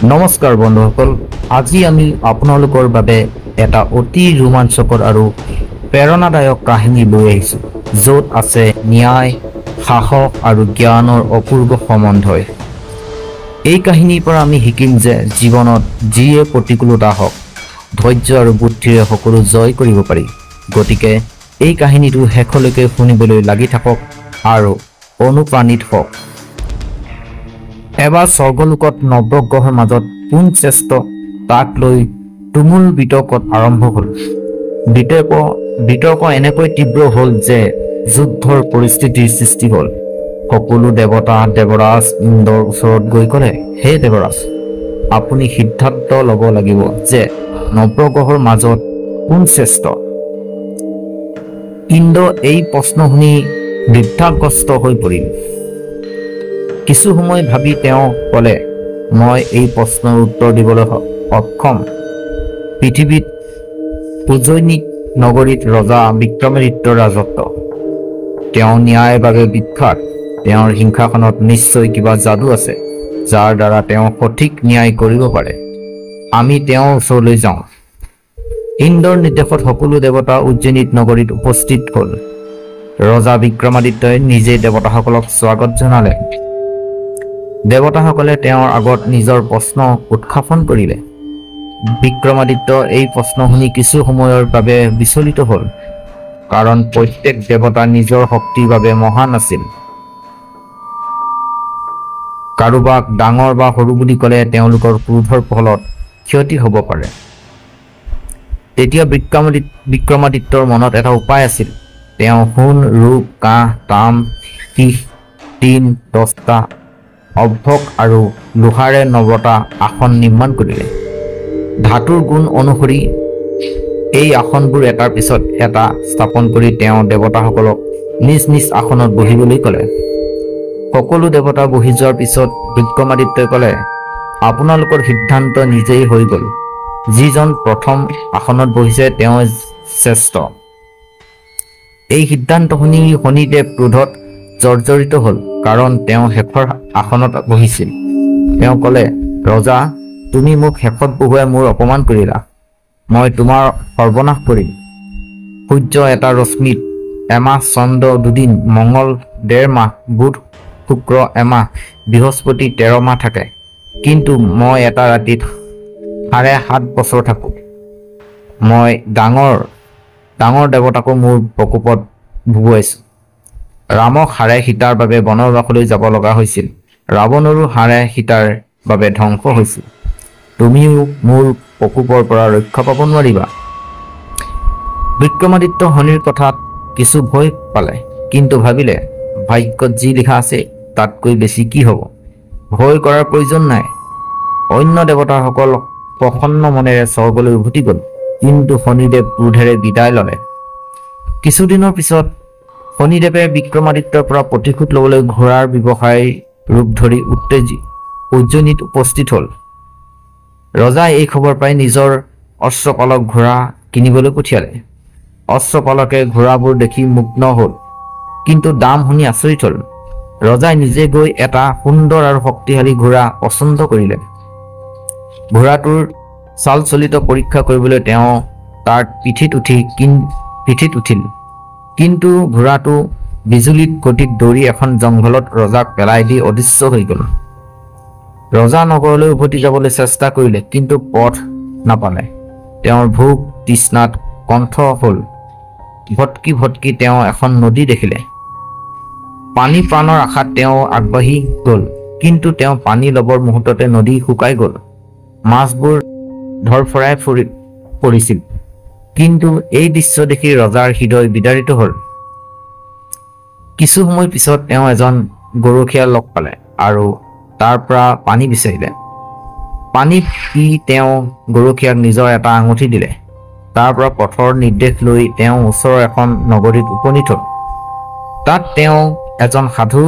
নমস্কাৰ বন্ধুসকল, আজি আমি আপোনালোকৰ বাবে এটা অতি ৰোমাঞ্চকৰ আৰু প্ৰেৰণাদায়ক কাহিনী লৈ আহিছো, য'ত আছে ন্যায়, সাহস আৰু জ্ঞানৰ অপূৰ্ব সম্বন্ধই। এই কাহিনীৰ পৰা আমি শিকিম যে জীৱনত যিয়ে প্ৰতিকূলতা হওক, ধৈৰ্য আৰু বুদ্ধিৰে সকলো জয় কৰিব পাৰি। গতিকে এই কাহিনীটো শেষলৈকে শুনিবলৈ লাগি থাকক আৰু অনুপ্ৰাণিত হওক। এবাৰ স্বৰ্গলোকত নৱগ্ৰহৰ মাজত কোন শ্ৰেষ্ঠ তাক লৈ তুমুল বিতৰ্কত আৰম্ভ হ'ল। বিতৰ্ক এনেকৈ তীব্ৰ হ'ল যে যুদ্ধৰ পৰিস্থিতিৰ সৃষ্টি হ'ল। সকলো দেৱতা দেৱৰাজ ইন্দ্ৰৰ ওচৰত গৈ ক'লে, হে দেৱৰাজ, আপুনি সিদ্ধান্ত ল'ব লাগিব যে নৱগ্ৰহৰ মাজত কোন শ্ৰেষ্ঠ। ইন্দ্ৰ এই প্ৰশ্ন শুনি দ্বিধাগ্ৰস্ত হৈ পৰিল। কিছু সময় ভাবি তেওঁ ক'লে, মই এই প্ৰশ্নৰ উত্তৰ দিবলৈ অক্ষম। পৃথিৱীত উজ্জয়িনী নগৰীত ৰজা বিক্ৰমাদিত্যৰ ৰাজত্ব। তেওঁ ন্যায়ৰ বাবে বিখ্যাত। তেওঁৰ সিংহাসনত নিশ্চয় কিবা যাদু আছে, যাৰ দ্বাৰা তেওঁ সঠিক ন্যায় কৰিব পাৰে। আমি তেওঁৰ ওচৰলৈ যাওঁ। ইন্দ্ৰৰ নিৰ্দেশত সকলো দেৱতা উজ্জয়িনী নগৰীত উপস্থিত হ'ল। ৰজা বিক্ৰমাদিত্যই নিজে দেৱতাসকলক স্বাগত জনালে। দেৱতাসকলে তেওঁৰ আগত নিজৰ প্ৰশ্ন উত্থাপন কৰিলে। বিক্ৰমাদিত্য এই প্ৰশ্ন শুনি কিছু সময়ৰ বাবে বিচলিত হ'ল, কাৰণ প্ৰত্যেক দেৱতা নিজৰ শক্তিৰ বাবে মহান আছিল। কাৰোবাক ডাঙৰ বা সৰু বুলি ক'লে তেওঁলোকৰ ক্ৰোধৰ ফলত ক্ষতি হ'ব পাৰে। তেতিয়া বিক্ৰমাদিত্যৰ মনত এটা উপায় আছিল। তেওঁ সোণ, ৰূপ, কাঁহ, তাম, সীহ, টিন, দস্তা, অভ্ৰক আৰু লোহাৰে 9টা আসন নিৰ্মাণ কৰিলে। ধাতুৰ গুণ অনুসৰি এই আসনবোৰ এটাৰ পিছত এটা স্থাপন কৰি তেওঁ দেৱতাসকলক নিজ নিজ আসনত বহিবলৈ ক'লে। সকলো দেৱতা বহি যোৱাৰ পিছত বিক্ৰমাদিত্যই ক'লে, আপোনালোকৰ সিদ্ধান্ত নিজেই হৈ গ'ল। যিজন প্ৰথম আসনত বহিছে তেওঁ শ্ৰেষ্ঠ। এই সিদ্ধান্ত শুনি শনিদেৱ ক্ৰোধত জৰ্জৰিত হ'ল, কাৰণ তেওঁ শেষৰ আসনত বহিছিল। তেওঁ ক'লে, ৰজা, তুমি মোক শেষত বহুৱাই মোৰ অপমান কৰিলা। মই তোমাৰ সৰ্বনাশ কৰিম। সূৰ্য এটা ৰশ্মিত এমাহ, চন্দ্ৰ 2 দিন, মংগল 1.5 মাহ, বুধ শুক্ৰ এমাহ, বৃহস্পতি 13 মাহ থাকে, কিন্তু মই এটা ৰাতিত 7.5 বছৰ থাকোঁ। মই ডাঙৰ দেৱতাকো মোৰ প্ৰকোপত ভুগুৱাইছোঁ। ৰামক হাড়ে সীতাৰ বাবে বনবাসলৈ যাব লগা হৈছিল। ৰাৱণৰো হাড়ে সীতাৰ বাবে ধ্বংস হৈছিল। তুমিও মোৰ প্ৰকোপৰ পৰা ৰক্ষা পাব নোৱাৰিবা। বিক্ৰমাদিত্য শনিৰ কথাত কিছু ভয় পালে, কিন্তু ভাবিলে, ভাগ্যত যি লিখা আছে তাতকৈ বেছি কি হ'ব। ভয় কৰাৰ প্ৰয়োজন নাই। অন্য দেৱতাসকল প্ৰসন্ন মনেৰে স্বৰ্গলৈ উভতি গ'ল, কিন্তু শনিদেৱ ক্ৰোধেৰে বিদায় ল'লে। কিছুদিনৰ পিছত শনিদেৱে বিক্ৰমাদিত্যৰ পৰা প্ৰতিশোধ ল'বলৈ ঘোঁৰাৰ ব্যৱসায় ৰূপ ধৰি উজ্জয়িনীত উপস্থিত হ'ল। ৰজাই এই খবৰ পাই নিজৰ অশ্বপালক ঘোঁৰা কিনিবলৈ পঠিয়ালে। অশ্বপালকে ঘোঁৰাবোৰ দেখি মুগ্ধ হ'ল, কিন্তু দাম শুনি আচৰিত হ'ল। ৰজাই নিজে গৈ এটা সুন্দৰ আৰু শক্তিশালী ঘোঁৰা পচন্দ কৰিলে। ঘোঁৰাটোৰ চালচলিত পৰীক্ষা কৰিবলৈ তেওঁ তাৰ পিঠিত উঠিল, কিন্তু ঘোঁৰাটো বিজুলীত গতিত দৌৰি এখন জংঘলত ৰজাক পেলাই দি অদৃশ্য হৈ গ'ল। ৰজা নগৰলৈ উভতি যাবলৈ চেষ্টা কৰিলে, কিন্তু পথ নাপালে। তেওঁৰ ভোক তৃষ্ণাত কণ্ঠ হ'ল। ভটকি ভটকি তেওঁ এখন নদী দেখিলে। পানী প্ৰাণৰ আশাত তেওঁ আগবাঢ়ি গ'ল, কিন্তু তেওঁ পানী ল'বৰ মুহূৰ্ততে নদী শুকাই গ'ল। মাছবোৰ ধৰফৰাই পৰিছিল। কিন্তু এই দৃশ্য দেখি ৰজাৰ হৃদয় বিদাৰিত হ'ল। কিছু সময় পিছত তেওঁ এজন গৰখীয়া লগ পালে আৰু তাৰ পৰা পানী বিচাৰিলে। পানী পি তেওঁ গৰখীয়াক নিজৰ এটা আঙুঠি দিলে। তাৰ পৰা পথৰ নিৰ্দেশ লৈ তেওঁ ওচৰৰ এখন নগৰীত উপনীত হ'ল। তাত তেওঁ এজন সাধু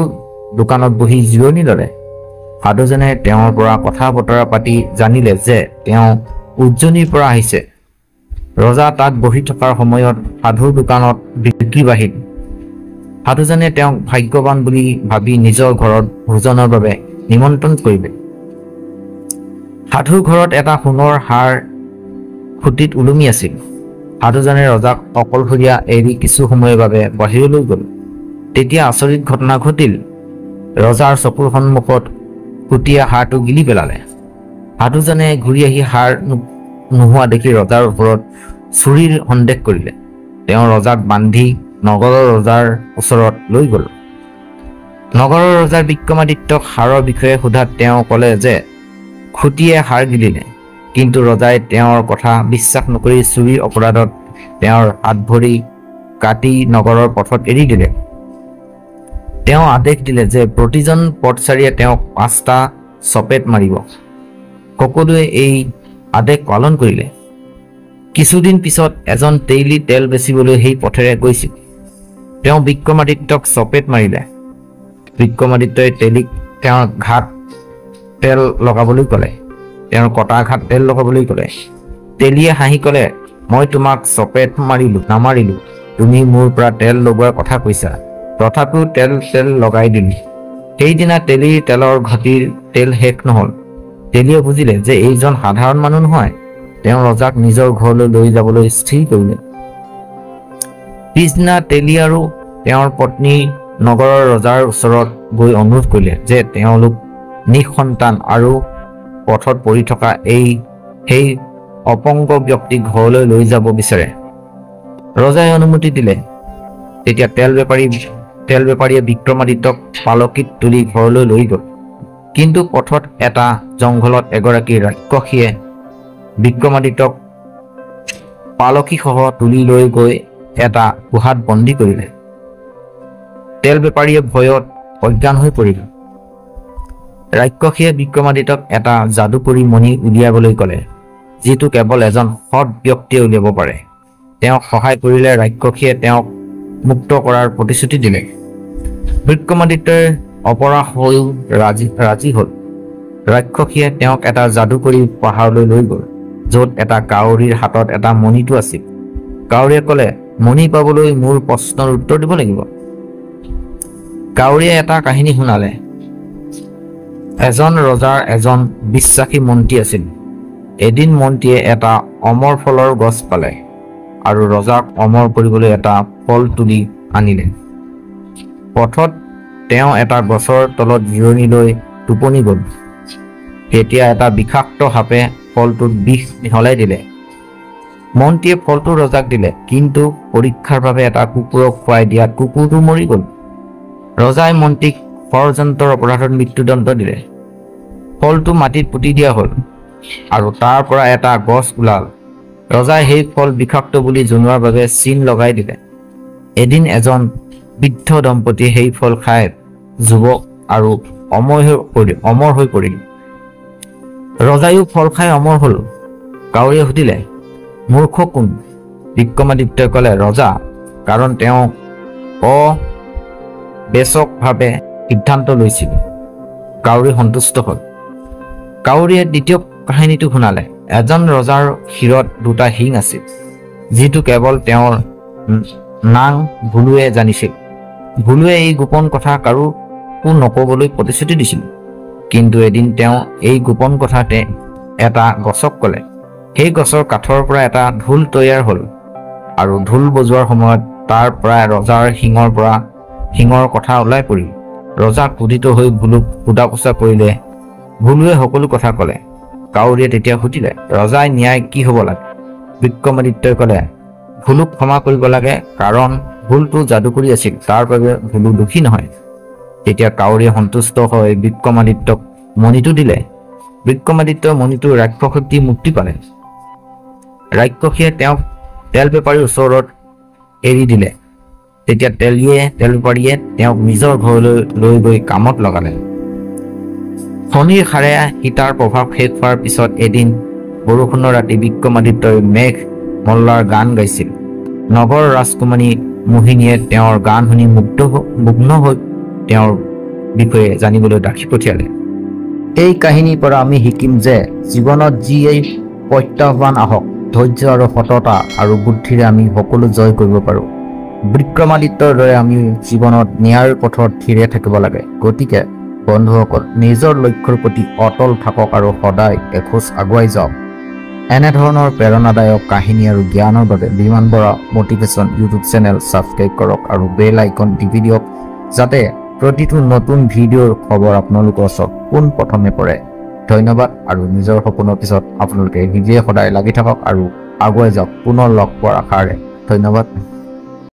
দোকানত বহি জিৰণি ল'লে। সাধুজনে তেওঁৰ পৰা কথা বতৰা পাতি জানিলে যে তেওঁ উজ্জয়িনীৰ পৰা আহিছে। ৰজা তাত বহি থকাৰ সময়ত সাধুৰ দোকানত বিক্ৰী বাঢ়িল। সাধুজনে তেওঁক ভাগ্যৱান বুলি ভাবি নিজৰ ঘৰত ভোজনৰ বাবে নিমন্ত্ৰণ কৰিলে। সাধুৰ ঘৰত এটা সোণৰ হাৰ খুঁটিত ওলমি আছিল। সাধুজনে ৰজাক অকলশৰীয়া এৰি কিছু সময়ৰ বাবে বাহিৰলৈ গ'ল। তেতিয়া আচৰিত ঘটনা ঘটিল। ৰজাৰ চকুৰ সন্মুখত খুঁটিয়া হাৰটো গিলি পেলালে। সাধুজনে ঘূৰি আহি হাৰ নোহোৱা দেখি ৰজাৰ ওপৰত চুৰিৰ সন্দেহ কৰিলে। তেওঁ ৰজাক বান্ধি নগৰৰ ৰজাৰ ওচৰত লৈ গ'ল। নগৰৰ ৰজাৰ বিক্ৰমাদিত্যক হাৰৰ বিষয়ে সোধাত তেওঁ ক'লে যে খুঁটিয়ে হাৰ গিলিলে। কিন্তু ৰজাই তেওঁৰ কথা বিশ্বাস নকৰি চুৰিৰ অপৰাধত তেওঁৰ হাত ভৰি কাটি নগৰৰ পথত এৰি দিলে। তেওঁ আদেশ দিলে যে প্ৰতিজন পথচাৰীয়ে তেওঁক 5টা চপেট মাৰিব। সকলোৱে এই আদেশ পালন কৰিলে। কিছুদিন পিছত এজন তেইলী তেল বেচিবলৈ সেই পথেৰে গৈছিল। তেওঁ বিক্ৰমাদিত্যক চপেট মাৰিলে। বিক্ৰমাদিত্যই তেলীক তেওঁৰ ঘাট তেল লগাবলৈ ক'লে। তেওঁৰ কটা ঘাট তেল লগাবলৈ ক'লে। তেলীয়ে হাঁহি ক'লে, মই তোমাক চপেট নামাৰিলো, তুমি মোৰ পৰা তেল লগোৱাৰ কথা কৈছা। তথাপিও তেল লগাই দিলো। সেইদিনা তেলীৰ তেলৰ ঘটিৰ তেল শেষ নহ'ল। তেলীয়ে বুজিলে যে এইজন সাধাৰণ মানুহ নহয়। তেওঁ ৰজাক নিজৰ ঘৰলৈ লৈ যাবলৈ স্থিৰ কৰিলে। পিছদিনা তেলী আৰু তেওঁৰ পত্নী নগৰৰ ৰজাৰ ওচৰত গৈ অনুৰোধ কৰিলে যে তেওঁলোক নিঃসন্তান আৰু পথত পৰি থকা সেই অপংগ ব্যক্তিক ঘৰলৈ লৈ যাব বিচাৰে। ৰজাই অনুমতি দিলে। তেতিয়া তেল বেপাৰীয়ে বিক্ৰমাদিত্যক পালকিত তুলি ঘৰলৈ লৈ গ'ল। কিন্তু পথত এটা জংঘলত এগৰাকী ৰাক্ষসীয়ে বিক্ৰমাদিত্যক পালকিসহ তুলি লৈ গৈ এটা গুহাত বন্দী কৰিলে। তেল বেপাৰীয়ে ভয়ত অজ্ঞান হৈ পৰিল। ৰাক্ষসীয়ে বিক্ৰমাদিত্যক এটা যাদুকৰী মণি উলিয়াবলৈ ক'লে, যিটো কেৱল এজন সৎ ব্যক্তিয়ে উলিয়াব পাৰে। তেওঁক সহায় কৰিলে ৰাক্ষসীয়ে তেওঁক মুক্ত কৰাৰ প্ৰতিশ্ৰুতি দিলে। বিক্ৰমাদিত্যই অপৰাশ হৈও ৰাজি হ'ল। ৰাক্ষসীয়ে তেওঁক এটা যাদুকৰী পাহাৰলৈ লৈ গ'ল, য'ত এটা কাউৰীৰ হাতত এটা মণিটো আছিল। কাউৰীয়ে ক'লে, মণি পাবলৈ মোৰ প্ৰশ্নৰ উত্তৰ দিব লাগিব। কাউৰীয়ে এটা কাহিনী শুনালে। এজন ৰজাৰ এজন বিশ্বাসী মন্ত্ৰী আছিল। এদিন মন্ত্ৰীয়ে এটা অমৰ ফলৰ গছ পালে আৰু ৰজাক অমৰ কৰিবলৈ এটা ফল তুলি আনিলে। পথত তেওঁ এটা গছৰ তলত জিৰণি লৈ টোপনি গ'ল। তেতিয়া এটা বিষাক্ত সাপে ফলটোত বিষ মিহলাই দিলে। মন্ত্ৰীয়ে ফলটো ৰজাক দিলে, কিন্তু পৰীক্ষাৰ বাবে এটা কুকুৰক খুৱাই দিয়াত কুকুৰটো মৰি গ'ল। ৰজাই মন্ত্ৰীক ষড়যন্ত্ৰৰ অপৰাধত মৃত্যুদণ্ড দিলে। ফলটো মাটিত পুতি দিয়া হ'ল আৰু তাৰ পৰা এটা গছ ওলাল। ৰজাই সেই ফল বিষাক্ত বুলি জনোৱাৰ বাবে চিন লগাই দিলে। এদিন এজন বৃদ্ধ দম্পতীয়ে সেই ফল খাই যুৱক আৰু অমৰ হৈ পৰিল। ৰজায়ো ফল খাই অমৰ হ'ল। কাউৰীয়ে সুধিলে, মূৰ্খ কোন? বিক্ৰমাদিত্যই ক'লে, ৰজা, কাৰণ তেওঁ অবেচকভাৱে সিদ্ধান্ত লৈছিল। কাউৰী সন্তুষ্ট হ'ল। কাউৰীয়ে দ্বিতীয় কাহিনীটো শুনালে। এজন ৰজাৰ শিৰত 2টা শিং আছিল, যিটো কেৱল তেওঁৰ নাং ভুলুৱে জানিছিল। ভুলুৱে এই গোপন কথা কাৰোকো নকবলৈ প্ৰতিশ্ৰুতি দিছিল। কিন্তু এদিন তেওঁ এই গোপন কথাতে এটা গছক ক'লে। সেই গছৰ কাঠৰ পৰা এটা ঢোল তৈয়াৰ হ'ল আৰু ঢোল বজোৱাৰ সময়ত তাৰ পৰা ৰজাৰ শিঙৰ কথা ওলাই পৰিল। ৰজা ক্ৰোধিত হৈ ভুলুক সোধা পোছা কৰিলে। ভুলুৱে সকলো কথা ক'লে। কাউৰীয়ে তেতিয়া সুধিলে, ৰজাই ন্যায় কি হ'ব লাগে? বিক্ৰমাদিত্যই ক'লে, ভুলুক ক্ষমা কৰিব লাগে, কাৰণ ভুলটো যাদুকৰী আছিল, তাৰ বাবে ভুলু দোষী নহয়। তেতিয়া কাউৰীয়ে সন্তুষ্ট হৈ বিক্ৰমাদিত্যক মণিটো দিলে। বিক্ৰমাদিত্যই মণিটো ৰাক্ষসক দি মুক্তি পালে। ৰাক্ষসীয়ে তেওঁক তেল বেপাৰীৰ ওচৰত এৰি দিলে। তেতিয়া তেল বেপাৰীয়ে তেওঁক নিজৰ ঘৰলৈ লৈ গৈ কামত লগালে। শনিৰ সাৰে সীতাৰ প্ৰভাৱ শেষ হোৱাৰ পিছত এদিন বৰষুণৰ ৰাতি বিক্ৰমাদিত্যই মেঘ মল্লাৰ গান গাইছিল। নগৰ ৰাজকুমাৰী মোহিনীয়ে তেওঁৰ গান শুনি মুগ্ন হৈ তেওঁৰ বিষয়ে জানিবলৈ দাসী পঠিয়ালে। এই কাহিনীৰ পৰা আমি শিকিম যে জীৱনত যিয়েই প্ৰত্যাহ্বান আহক, ধৈৰ্য আৰু সততা আৰু বুদ্ধিৰে আমি সকলো জয় কৰিব পাৰোঁ। বিক্ৰমাদিত্যৰ দৰে আমি জীৱনত ন্যায়ৰ পথত থিৰে থাকিব লাগে। গতিকে বন্ধুসকল, নিজৰ লক্ষ্যৰ প্ৰতি অটল থাকক আৰু সদায় এখোজ আগুৱাই যাওক। এনেধৰণৰ প্ৰেৰণাদায়ক কাহিনী আৰু জ্ঞানৰ বাবে Biman Bora motivation YouTube channel subscribe কৰক আৰু বেল আইকন টিপি দিয়ক, যাতে প্ৰতিটো নতুন ভিডিঅ'ৰ খবৰ আপোনালোকৰ ওচৰত পোনপ্ৰথমে পৰে। ধন্যবাদ আৰু নিজৰ সপোনৰ পিছত আপোনালোকে নিজে সদায় লাগি থাকক আৰু আগুৱাই যাওক। পুনৰ লগ পোৱাৰ আশাৰে ধন্যবাদ।